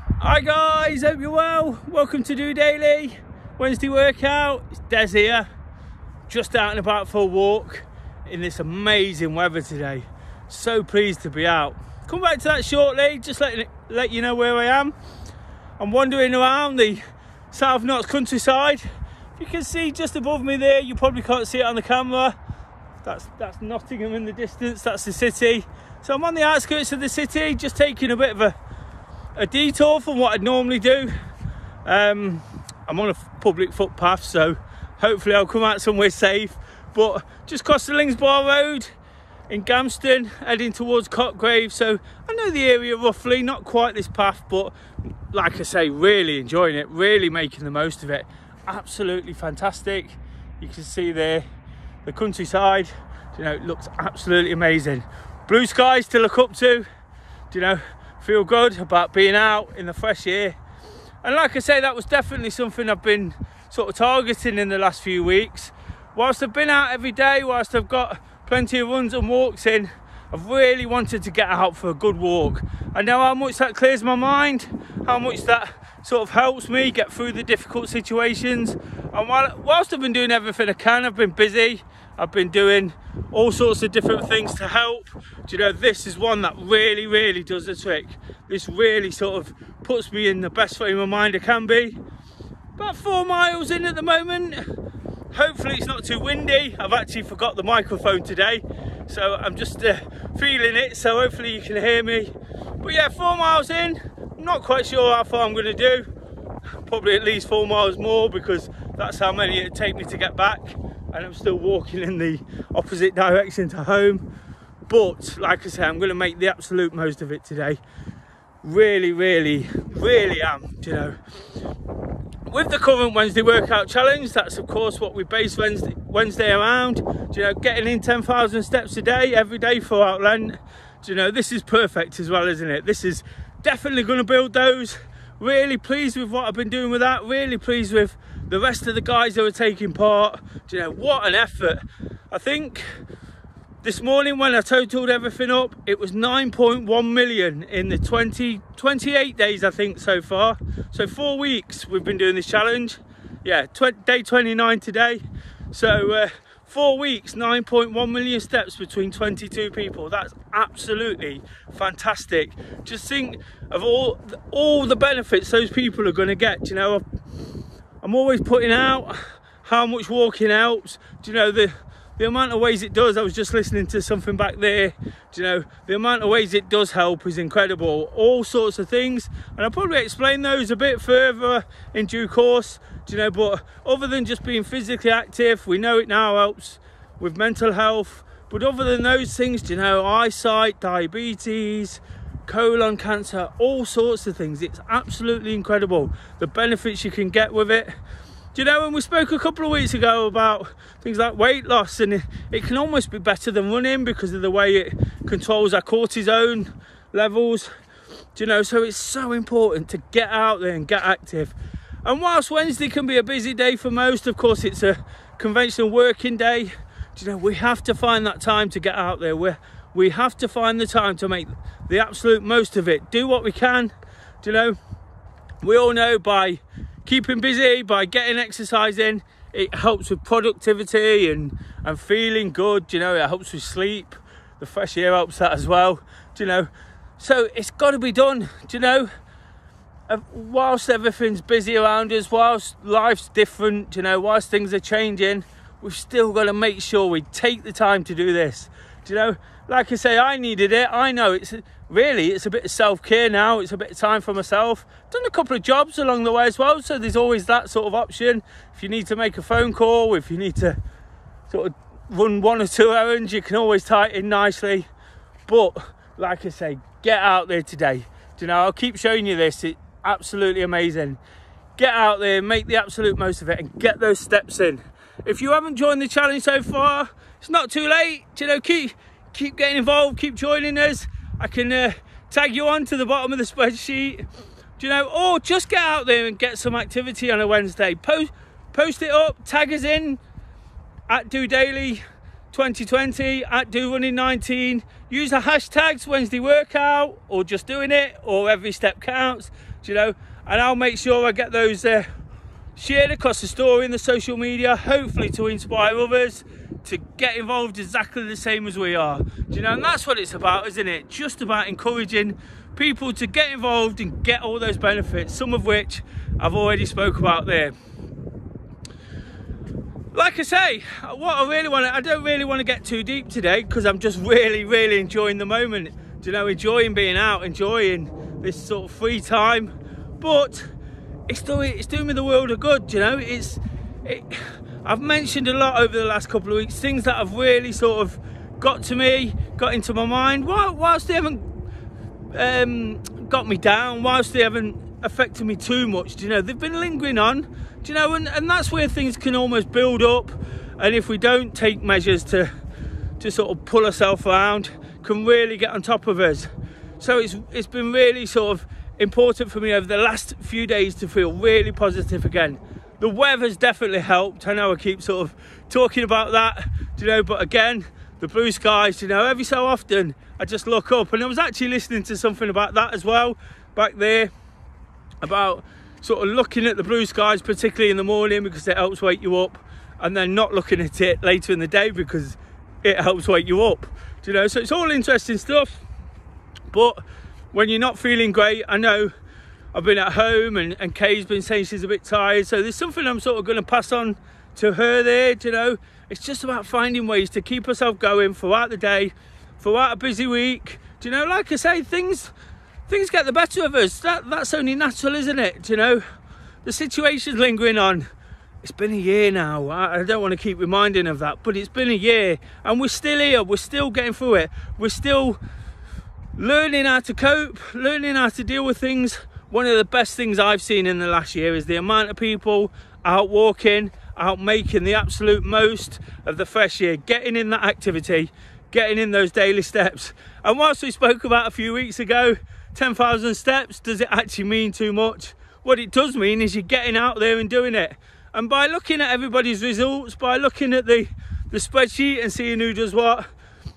Hi guys, hope you're well. Welcome to DOdaily Wednesday workout. It's Des here, just out and about for a walk in this amazing weather today. So pleased to be out. Come back to that shortly, just let you know where I am. I'm wandering around the South Notts countryside. If you can see just above me there, you probably can't see it on the camera. That's Nottingham in the distance, that's the city. So I'm on the outskirts of the city, just taking a bit of a detour from what I'd normally do. I'm on a public footpath, so hopefully I'll come out somewhere safe. But just crossed the Lingsbar Road in Gamston, heading towards Cotgrave. So I know the area roughly, not quite this path, but like I say, really enjoying it, really making the most of it. Absolutely fantastic. You can see there the countryside, it looks absolutely amazing. Blue skies to look up to, feel good about being out in the fresh air. And like I say, that was definitely something I've been sort of targeting in the last few weeks. Whilst I've been out every day, whilst I've got plenty of runs and walks in, I've really wanted to get out for a good walk. I know how much that clears my mind, how much that sort of helps me get through the difficult situations. And whilst I've been doing everything I can, I've been busy, I've been doing all sorts of different things to help. This is one that really does the trick. This really sort of puts me in the best frame of mind I can be. About 4 miles in at the moment. Hopefully it's not too windy. I've actually forgot the microphone today, so I'm just feeling it, so hopefully you can hear me. But yeah, 4 miles in. I'm not quite sure how far I'm going to do. Probably at least 4 miles more, because that's how many it'd take me to get back. And I'm still walking in the opposite direction to home. But like I say, I'm going to make the absolute most of it today. Really am, With the current Wednesday workout challenge, that's of course what we base Wednesday around. Getting in 10,000 steps a day, every day throughout Lent. This is perfect as well, isn't it? This is definitely going to build those. Really pleased with what I've been doing with that. Really pleased with the rest of the guys that were taking part. What an effort. I think this morning when I totaled everything up, it was 9.1 million in the 28 days I think so far. So 4 weeks we've been doing this challenge. Yeah, day 29 today. So 4 weeks, 9.1 million steps between 22 people. That's absolutely fantastic. Just think of all the benefits those people are going to get. I'm always putting out how much walking helps. The amount of ways it does. I was just listening to something back there. The amount of ways it does help is incredible. All sorts of things, and I'll probably explain those a bit further in due course. But other than just being physically active, we know it now helps with mental health. But other than those things, eyesight, diabetes, colon cancer, all sorts of things. It's absolutely incredible the benefits you can get with it. And we spoke a couple of weeks ago about things like weight loss, and it can almost be better than running because of the way it controls our cortisone levels. So it's so important to get out there and get active. And whilst Wednesday can be a busy day for most, of course it's a conventional working day, we have to find that time to get out there. We have to find the time to make the absolute most of it. Do what we can. We all know by keeping busy, by getting exercise in, it helps with productivity and feeling good. It helps with sleep. The fresh air helps that as well. So it's got to be done. Whilst everything's busy around us, whilst life's different, whilst things are changing, we've still got to make sure we take the time to do this. Like I say, I needed it. I know it's a bit of self-care now. It's a bit of time for myself. Done a couple of jobs along the way as well, so there's always that sort of option. If you need to make a phone call, if you need to sort of run 1 or 2 errands, you can always tie it in nicely. But like I say, get out there today. I'll keep showing you this. It's absolutely amazing. Get out there, make the absolute most of it, and get those steps in. If you haven't joined the challenge so far, it's not too late. Keep getting involved, keep joining us. I can tag you on to the bottom of the spreadsheet, or just get out there and get some activity on a Wednesday. Post it up, tag us in at DOdaily 2020, at DoRunning19. Use the hashtags Wednesday workout, or just doing it, or every step counts. do you know, and I'll make sure I get those shared across the story and the social media, hopefully to inspire others to get involved exactly the same as we are, do you know, and that's what it's about, isn't it? Just about encouraging people to get involved and get all those benefits, some of which I've already spoke about there. Like I say, what I don't really want to get too deep today, because I'm just really enjoying the moment, do you know, enjoying being out, enjoying this sort of free time, but it's doing me the world of good, you know. I've mentioned a lot over the last couple of weeks, things that have really sort of got into my mind, whilst they haven't got me down, whilst they haven't affected me too much, do you know, they've been lingering on, do you know, and that's where things can almost build up, and if we don't take measures to sort of pull ourselves around, can really get on top of us. So it's been really sort of important for me over the last few days to feel really positive again. The weather's definitely helped. I know I keep sort of talking about that, you know, but again, the blue skies, you know, every so often I just look up, and I was actually listening to something about that as well back there, about sort of looking at the blue skies, particularly in the morning, because it helps wake you up, and then not looking at it later in the day because it helps wake you up, do you know. So it's all interesting stuff, but when you're not feeling great, I know I've been at home, and Kay's been saying she's a bit tired, so there's something I'm sort of going to pass on to her there, do you know. It's just about finding ways to keep yourself going throughout the day, throughout a busy week, do you know. Like I say, things get the better of us. That's only natural, isn't it? Do you know, the situation's lingering on. It's been a year now. I don't want to keep reminding of that, but it's been a year, and we're still here. We're still getting through it. We're still learning how to cope, learning how to deal with things. One of the best things I've seen in the last year is the amount of people out walking, out making the absolute most of the fresh air, getting in that activity, getting in those daily steps. And whilst we spoke about a few weeks ago, 10,000 steps, does it actually mean too much? What it does mean is you're getting out there and doing it. And by looking at everybody's results, by looking at the spreadsheet and seeing who does what,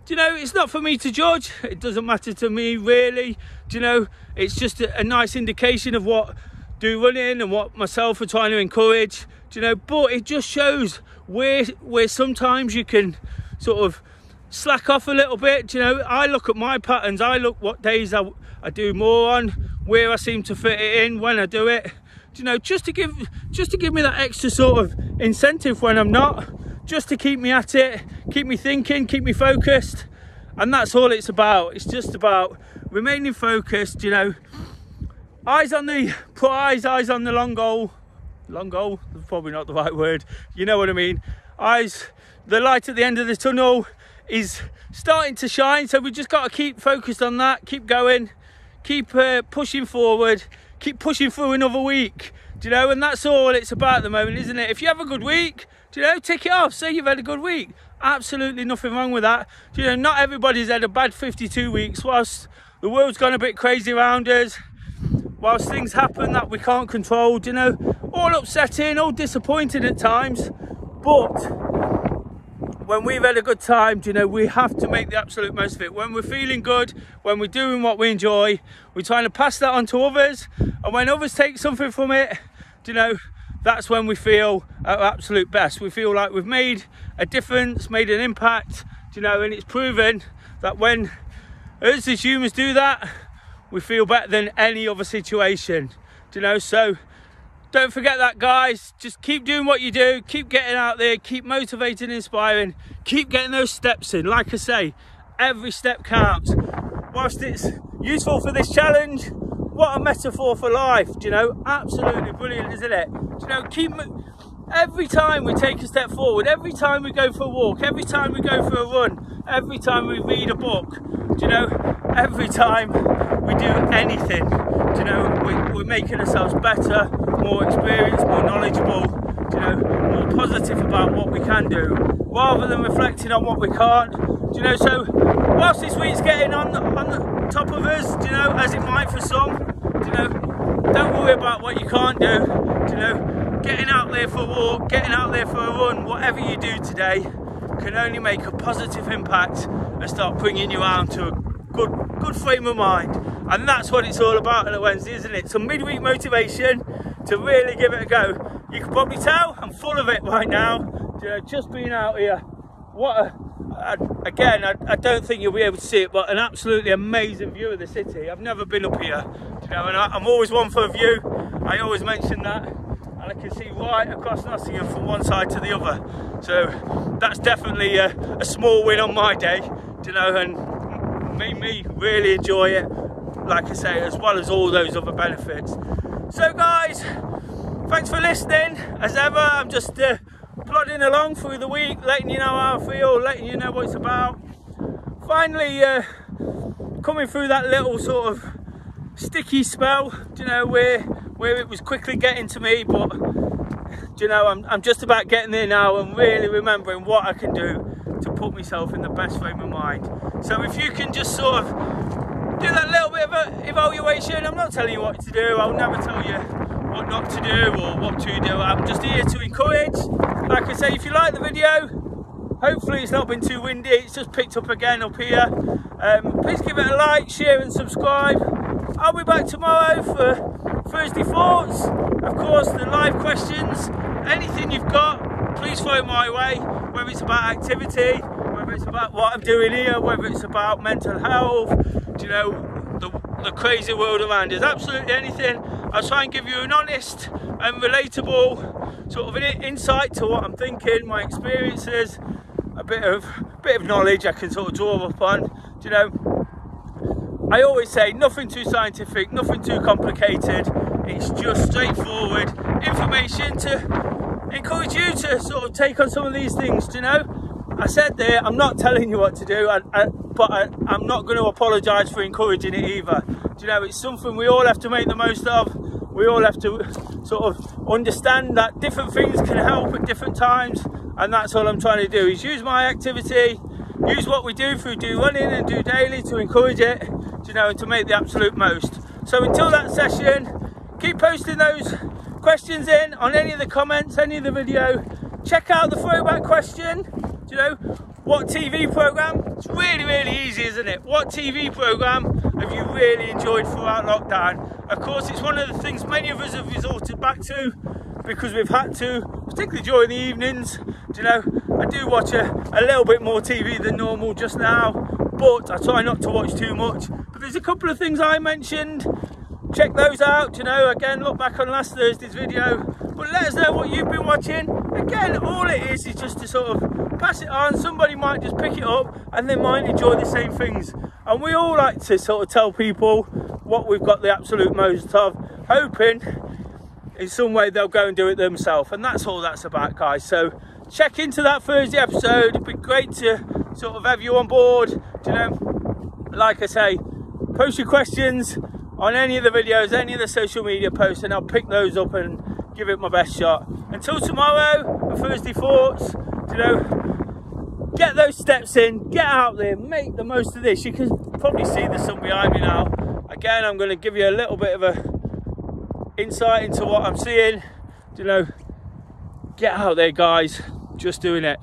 do you know, it's not for me to judge. It doesn't matter to me really, do you know. It's just a nice indication of what do running and what myself are trying to encourage, do you know. But it just shows where sometimes you can sort of slack off a little bit, do you know. I look at my patterns, I look what days I do more on, where I seem to fit it in, when I do it, do you know, just to give me that extra sort of incentive when I'm not, just to keep me at it, keep me thinking, keep me focused. And that's all it's about. It's just about remaining focused, you know, eyes on the prize, eyes on the long goal. Long goal, that's probably not the right word, you know what I mean. The light at the end of the tunnel is starting to shine, so we just got to keep focused on that, keep going, keep pushing forward, keep pushing through another week, do you know. And that's all it's about at the moment, isn't it? If you have a good week, do you know, tick it off, say you've had a good week. Absolutely nothing wrong with that, do you know. Not everybody's had a bad 52 weeks. Whilst the world's gone a bit crazy around us, whilst things happen that we can't control, do you know, all upsetting, all disappointing at times, but when we've had a good time, do you know, we have to make the absolute most of it. When we're feeling good, when we're doing what we enjoy, we're trying to pass that on to others, and when others take something from it, do you know, that's when we feel at our absolute best. We feel like we've made a difference, made an impact, do you know, and it's proven that when us as humans do that, we feel better than any other situation, do you know. So don't forget that, guys. Just keep doing what you do, keep getting out there, keep motivating and inspiring, keep getting those steps in. Like I say, every step counts. Whilst it's useful for this challenge, what a metaphor for life, do you know. Absolutely brilliant, isn't it? Do you know, every time we take a step forward, every time we go for a walk, every time we go for a run, every time we read a book, do you know, every time we do anything, do you know, we're making ourselves better, more experienced, more knowledgeable, do you know, more positive about what we can do, rather than reflecting on what we can't, do you know. So whilst this week's getting on the top of us, do you know, as it might for some, do you know, don't worry about what you can't do, do you know. Getting out there for a walk, getting out there for a run, whatever you do today can only make a positive impact and start bringing you around to a good frame of mind. And that's what it's all about on a Wednesday, isn't it? Some midweek motivation to really give it a go. You can probably tell I'm full of it right now. You know, just being out here. What a, again, I don't think you'll be able to see it, but an absolutely amazing view of the city. I've never been up here, you know, and I'm always one for a view. I always mention that, and I can see right across Nottingham from one side to the other. So that's definitely a small win on my day, you know, and made me really enjoy it, like I say, as well as all those other benefits. So guys, thanks for listening. As ever, I'm just plodding along through the week, letting you know how I feel, letting you know what it's about. Finally coming through that little sort of sticky spell, you know, where it was quickly getting to me, but you know, I'm just about getting there now and really remembering what I can do to put myself in the best frame of mind. So if you can just sort of do that little bit of an evaluation, I'm not telling you what to do, I'll never tell you what not to do or what to do. I'm just here to encourage. Like I say, if you like the video, hopefully it's not been too windy, it's just picked up again up here. Please give it a like, share and subscribe. I'll be back tomorrow for Thursday Thoughts. Of course, the live questions, anything you've got, please throw it my way, whether it's about activity, whether it's about what I'm doing here, whether it's about mental health, you know, the crazy world around us, absolutely anything. I'll try and give you an honest and relatable sort of an insight to what I'm thinking, my experiences, a bit of knowledge I can sort of draw upon. You know, I always say nothing too scientific, nothing too complicated. It's just straightforward information to encourage you to sort of take on some of these things. You know, I said there, I'm not telling you what to do, but I'm not going to apologise for encouraging it either. You know, it's something we all have to make the most of. We all have to sort of understand that different things can help at different times, and that's all I'm trying to do, is use my activity, use what we do through Do Running and Do Daily to encourage it, you know, and to make the absolute most. So until that session, keep posting those questions in on any of the comments, any of the video. Check out the throwback question, you know, what TV programme? It's really, really easy, isn't it? What TV programme have you really enjoyed throughout lockdown? Of course, it's one of the things many of us have resorted back to because we've had to, particularly during the evenings. You know, I do watch a little bit more TV than normal just now, but I try not to watch too much. But there's a couple of things I mentioned. Check those out, you know, again, look back on last Thursday's video, but let us know what you've been watching. Again, all it is just to sort of pass it on. Somebody might just pick it up and they might enjoy the same things. And we all like to sort of tell people what we've got the absolute most of, hoping in some way they'll go and do it themselves. And that's all that's about, guys. So check into that Thursday episode. It'd be great to sort of have you on board. You know, like I say, post your questions on any of the videos, any of the social media posts, and I'll pick those up and give it my best shot. Until tomorrow, for Thursday Thoughts, you know, get those steps in, get out there, make the most of this. You can probably see the sun behind me now. Again, I'm going to give you a little bit of a insight into what I'm seeing. You know, get out there, guys, just doing it.